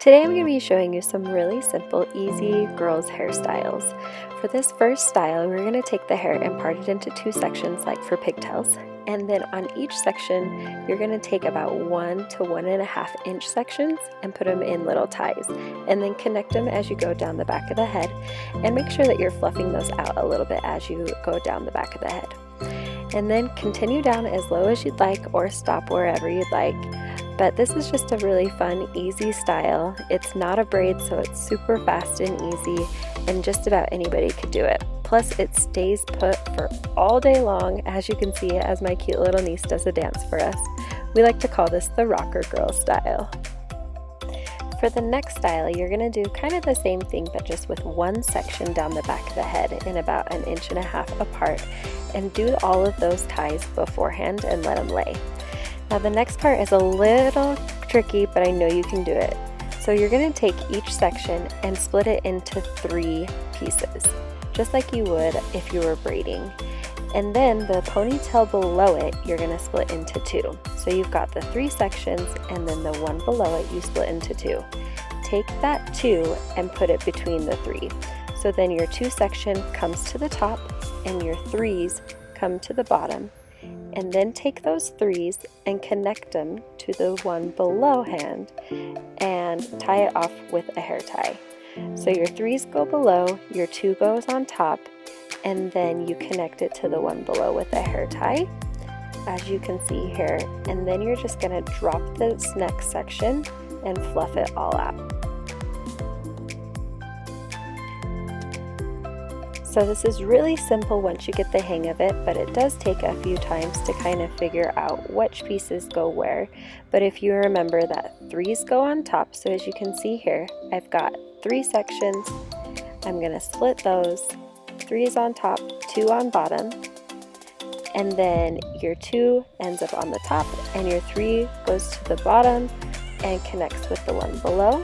Today I'm going to be showing you some really simple, easy girls' hairstyles. For this first style, we're going to take the hair and part it into two sections like for pigtails. And then on each section, you're going to take about 1 to 1.5 inch sections and put them in little ties. And then connect them as you go down the back of the head. And make sure that you're fluffing those out a little bit as you go down the back of the head. And then continue down as low as you'd like or stop wherever you'd like. But this is just a really fun, easy style. It's not a braid, so it's super fast and easy, and just about anybody could do it. Plus, it stays put for all day long, as you can see as my cute little niece does a dance for us. We like to call this the rocker girl style. For the next style, you're going to do kind of the same thing, but just with one section down the back of the head in about 1.5 inches apart, and do all of those ties beforehand and let them lay. Now the next part is a little tricky, but I know you can do it. So you're going to take each section and split it into 3 pieces, just like you would if you were braiding. And then the ponytail below it, you're going to split into 2. So you've got the 3 sections, and then the one below it you split into 2. Take that 2 and put it between the 3. So then your 2 section comes to the top and your 3s come to the bottom. And then take those 3s and connect them to the one below hand and tie it off with a hair tie. So your 3s go below, your 2 goes on top, and then you connect it to the one below with a hair tie, as you can see here. And then you're just going to drop this next section and fluff it all out. So this is really simple once you get the hang of it, but it does take a few times to kind of figure out which pieces go where. But if you remember that 3s go on top, so as you can see here, I've got 3 sections. I'm going to split those. 3s on top, 2 on bottom, and then your 2 ends up on the top, and your 3 goes to the bottom and connects with the one below.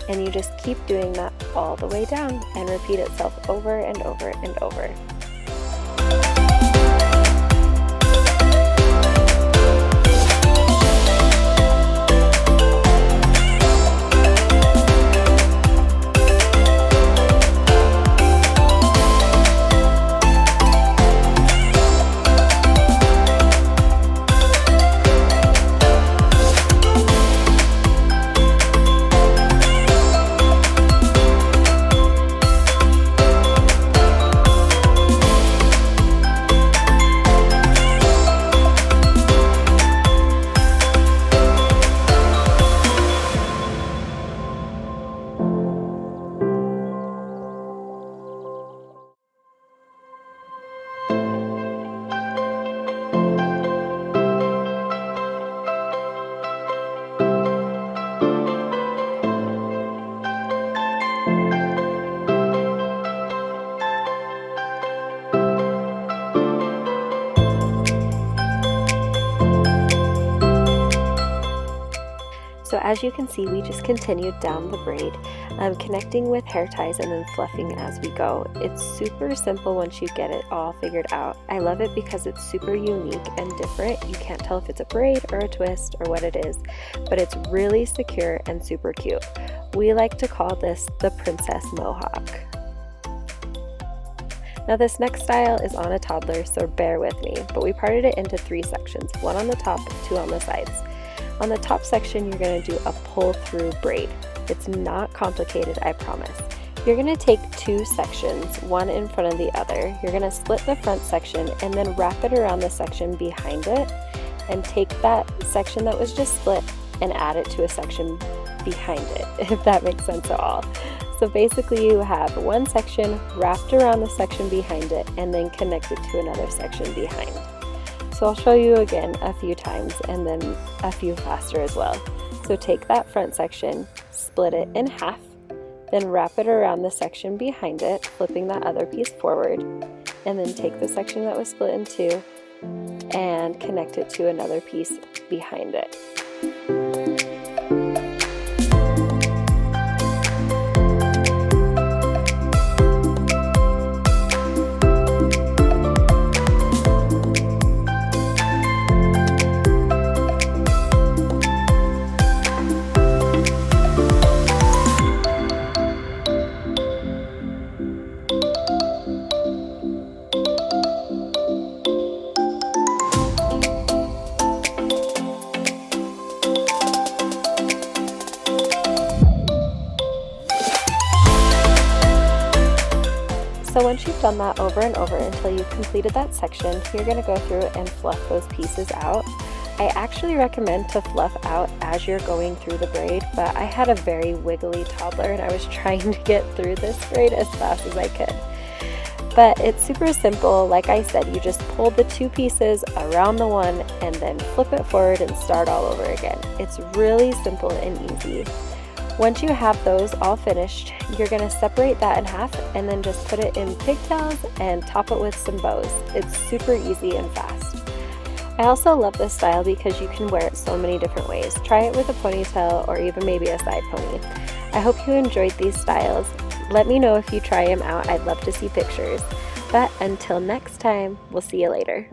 And you just keep doing that all the way down and repeat itself over and over and over. So as you can see, we just continued down the braid, connecting with hair ties and then fluffing as we go. It's super simple once you get it all figured out. I love it because it's super unique and different. You can't tell if it's a braid or a twist or what it is, but it's really secure and super cute. We like to call this the Princess Mohawk. Now this next style is on a toddler, so bear with me, but we parted it into 3 sections, 1 on the top, 2 on the sides. On the top section, you're going to do a pull-through braid. It's not complicated, I promise. You're going to take 2 sections, one in front of the other. You're going to split the front section and then wrap it around the section behind it, and take that section that was just split and add it to a section behind it, if that makes sense at all. So basically you have one section wrapped around the section behind it and then connected to another section behind. So I'll show you again a few times and then a few faster as well. So take that front section, split it in half, then wrap it around the section behind it, flipping that other piece forward, and then take the section that was split in 2 and connect it to another piece behind it. So once you've done that over and over until you've completed that section, you're going to go through and fluff those pieces out. I actually recommend to fluff out as you're going through the braid, but I had a very wiggly toddler and I was trying to get through this braid as fast as I could. But it's super simple. Like I said, you just pull the two pieces around the one and then flip it forward and start all over again. It's really simple and easy. Once you have those all finished, you're going to separate that in half and then just put it in pigtails and top it with some bows. It's super easy and fast. I also love this style because you can wear it so many different ways. Try it with a ponytail or even maybe a side pony. I hope you enjoyed these styles. Let me know if you try them out. I'd love to see pictures. But until next time, we'll see you later.